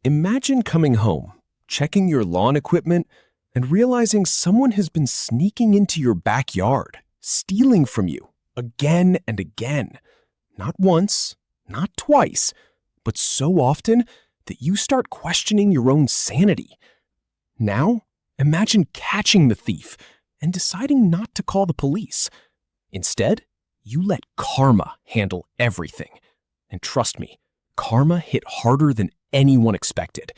Imagine coming home, checking your lawn equipment, and realizing someone has been sneaking into your backyard, stealing from you again and again. Not once, not twice, but so often that you start questioning your own sanity. Now, imagine catching the thief and deciding not to call the police. Instead, you let karma handle everything. And trust me, karma hit harder than anyone expected.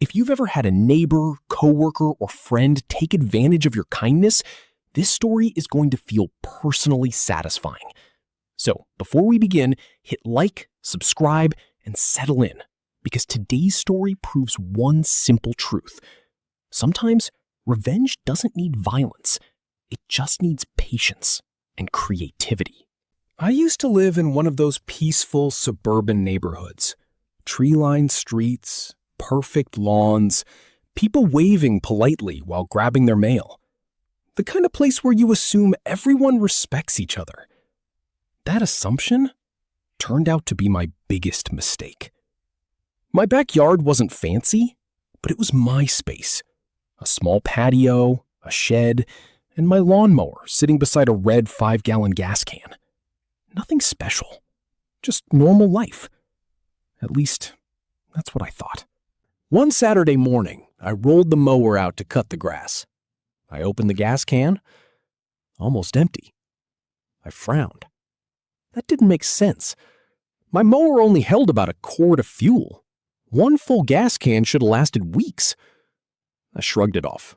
If you've ever had a neighbor, coworker, or friend take advantage of your kindness, this story is going to feel personally satisfying. So, before we begin, hit like, subscribe, and settle in, because today's story proves one simple truth. Sometimes, revenge doesn't need violence. It just needs patience and creativity. I used to live in one of those peaceful suburban neighborhoods. Tree-lined streets, perfect lawns, people waving politely while grabbing their mail. The kind of place where you assume everyone respects each other. That assumption turned out to be my biggest mistake. My backyard wasn't fancy, but it was my space. A small patio, a shed, and my lawnmower sitting beside a red 5-gallon gas can. Nothing special, just normal life. At least, that's what I thought. One Saturday morning, I rolled the mower out to cut the grass. I opened the gas can, almost empty. I frowned. That didn't make sense. My mower only held about a quart of fuel. One full gas can should have lasted weeks. I shrugged it off.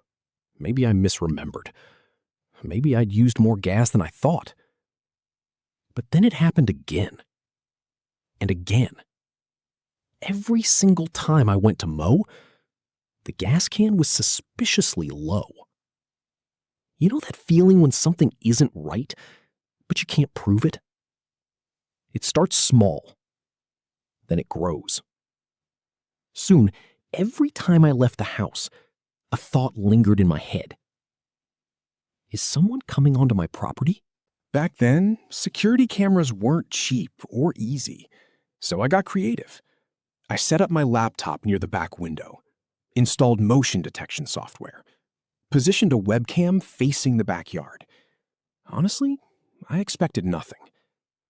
Maybe I misremembered. Maybe I'd used more gas than I thought. But then it happened again. And again. Every single time I went to mow, the gas can was suspiciously low. You know that feeling when something isn't right, but you can't prove it? It starts small, then it grows. Soon, every time I left the house, a thought lingered in my head. Is someone coming onto my property? Back then, security cameras weren't cheap or easy, so I got creative. I set up my laptop near the back window, installed motion detection software, positioned a webcam facing the backyard. Honestly, I expected nothing.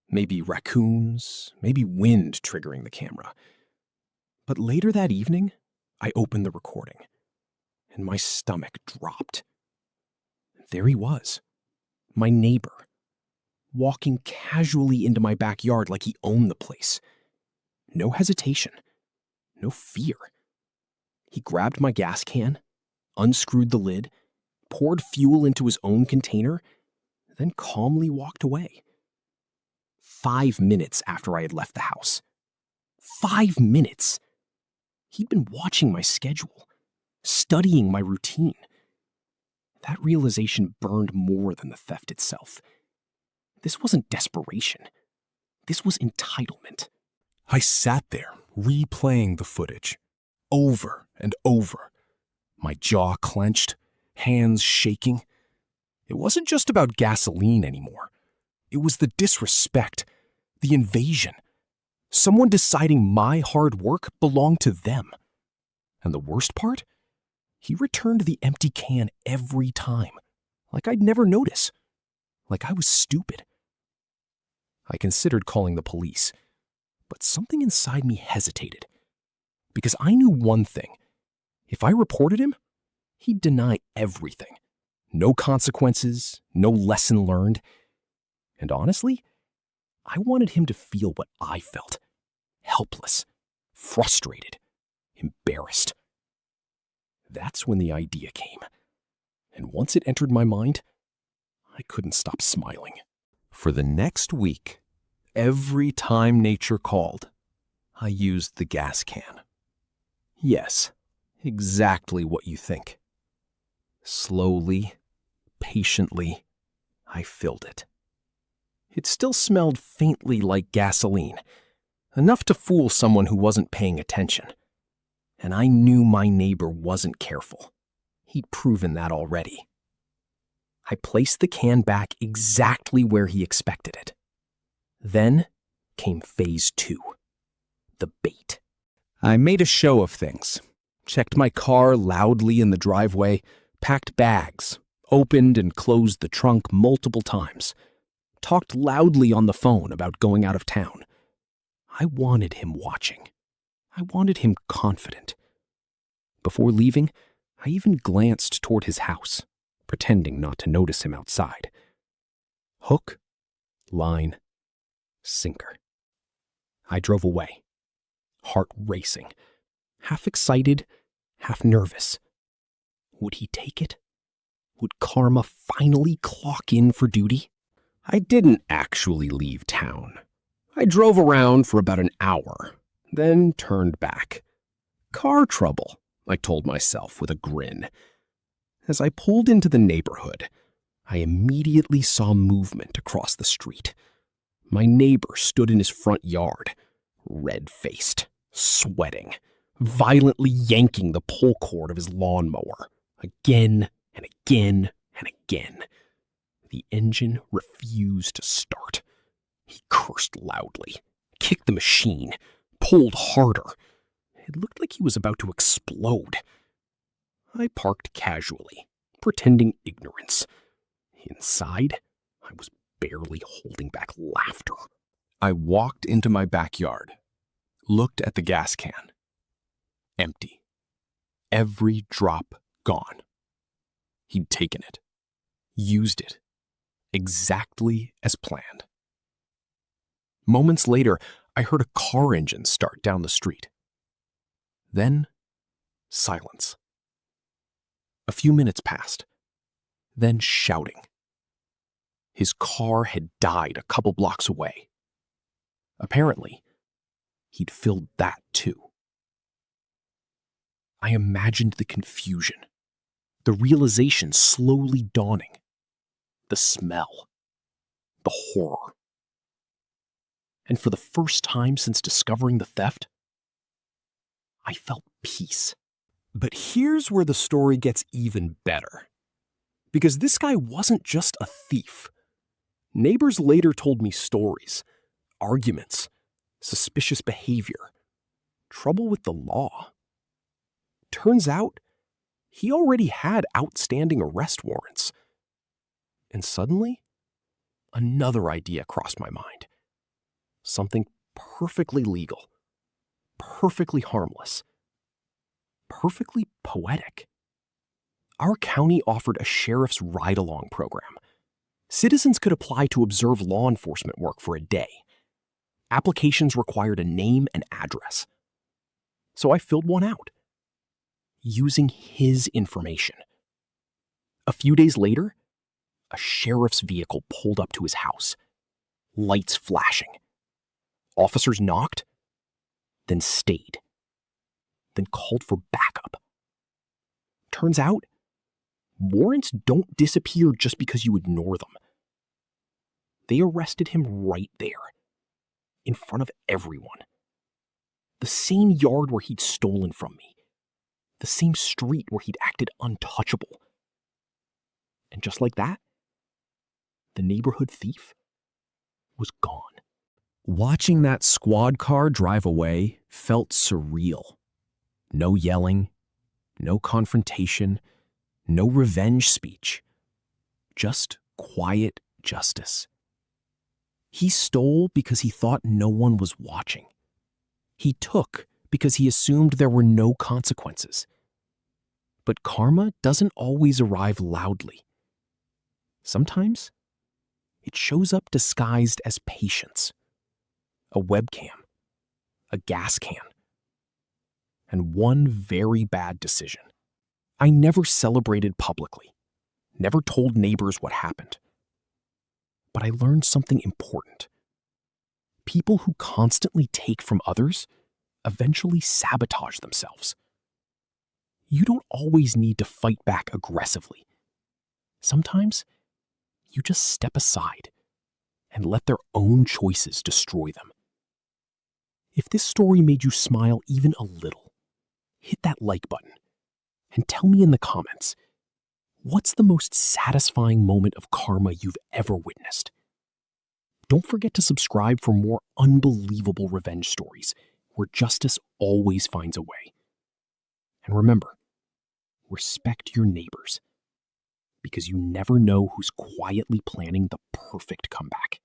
Maybe raccoons, maybe wind triggering the camera. But later that evening, I opened the recording, and my stomach dropped. There he was, my neighbor, walking casually into my backyard like he owned the place. No hesitation, no fear. He grabbed my gas can, unscrewed the lid, poured fuel into his own container, then calmly walked away. 5 minutes after I had left the house. 5 minutes! He'd been watching my schedule, studying my routine. That realization burned more than the theft itself. This wasn't desperation. This was entitlement. I sat there, replaying the footage, over and over, my jaw clenched, hands shaking. It wasn't just about gasoline anymore. It was the disrespect, the invasion. Someone deciding my hard work belonged to them. And the worst part? He returned the empty can every time, like I'd never notice, like I was stupid. I considered calling the police, but something inside me hesitated. Because I knew one thing. If I reported him, he'd deny everything. No consequences, no lesson learned. And honestly, I wanted him to feel what I felt. Helpless, frustrated, embarrassed. That's when the idea came. And once it entered my mind, I couldn't stop smiling. For the next week, every time nature called, I used the gas can. Yes, exactly what you think. Slowly, patiently, I filled it. It still smelled faintly like gasoline, enough to fool someone who wasn't paying attention. And I knew my neighbor wasn't careful. He'd proven that already. I placed the can back exactly where he expected it. Then came phase 2, the bait. I made a show of things, checked my car loudly in the driveway, packed bags, opened and closed the trunk multiple times, talked loudly on the phone about going out of town. I wanted him watching. I wanted him confident. Before leaving, I even glanced toward his house, pretending not to notice him outside. Hook, line, sinker. I drove away, heart racing, half excited, half nervous. Would he take it? Would karma finally clock in for duty? I didn't actually leave town. I drove around for about an hour, then turned back. Car trouble, I told myself with a grin. As I pulled into the neighborhood, I immediately saw movement across the street. My neighbor stood in his front yard, red-faced, sweating, violently yanking the pull cord of his lawnmower, again and again and again. The engine refused to start. He cursed loudly, kicked the machine, pulled harder. It looked like he was about to explode. I parked casually, pretending ignorance. Inside, I was barely holding back laughter. I walked into my backyard, looked at the gas can. Empty. Every drop gone. He'd taken it, used it, exactly as planned. Moments later, I heard a car engine start down the street. Then, silence. A few minutes passed. Then shouting. His car had died a couple blocks away. Apparently, he'd filled that too. I imagined the confusion, the realization slowly dawning, the smell, the horror. And for the first time since discovering the theft, I felt peace. But here's where the story gets even better. Because this guy wasn't just a thief. Neighbors later told me stories, arguments, suspicious behavior, trouble with the law. Turns out, he already had outstanding arrest warrants. And suddenly, another idea crossed my mind. Something perfectly legal, perfectly harmless, perfectly poetic. Our county offered a sheriff's ride-along program. Citizens could apply to observe law enforcement work for a day. Applications required a name and address. So I filled one out, using his information. A few days later, a sheriff's vehicle pulled up to his house, lights flashing. Officers knocked, then stayed, then called for backup. Turns out, warrants don't disappear just because you ignore them. They arrested him right there, in front of everyone. The same yard where he'd stolen from me. The same street where he'd acted untouchable. And just like that, the neighborhood thief was gone. Watching that squad car drive away felt surreal. No yelling, no confrontation, no revenge speech. Just quiet justice. He stole because he thought no one was watching. He took because he assumed there were no consequences. But karma doesn't always arrive loudly. Sometimes it shows up disguised as patience. A webcam, a gas can, and one very bad decision. I never celebrated publicly, never told neighbors what happened. But I learned something important. People who constantly take from others eventually sabotage themselves. You don't always need to fight back aggressively. Sometimes you just step aside and let their own choices destroy them. If this story made you smile even a little, hit that like button and tell me in the comments, what's the most satisfying moment of karma you've ever witnessed? Don't forget to subscribe for more unbelievable revenge stories where justice always finds a way. And remember, respect your neighbors, because you never know who's quietly planning the perfect comeback.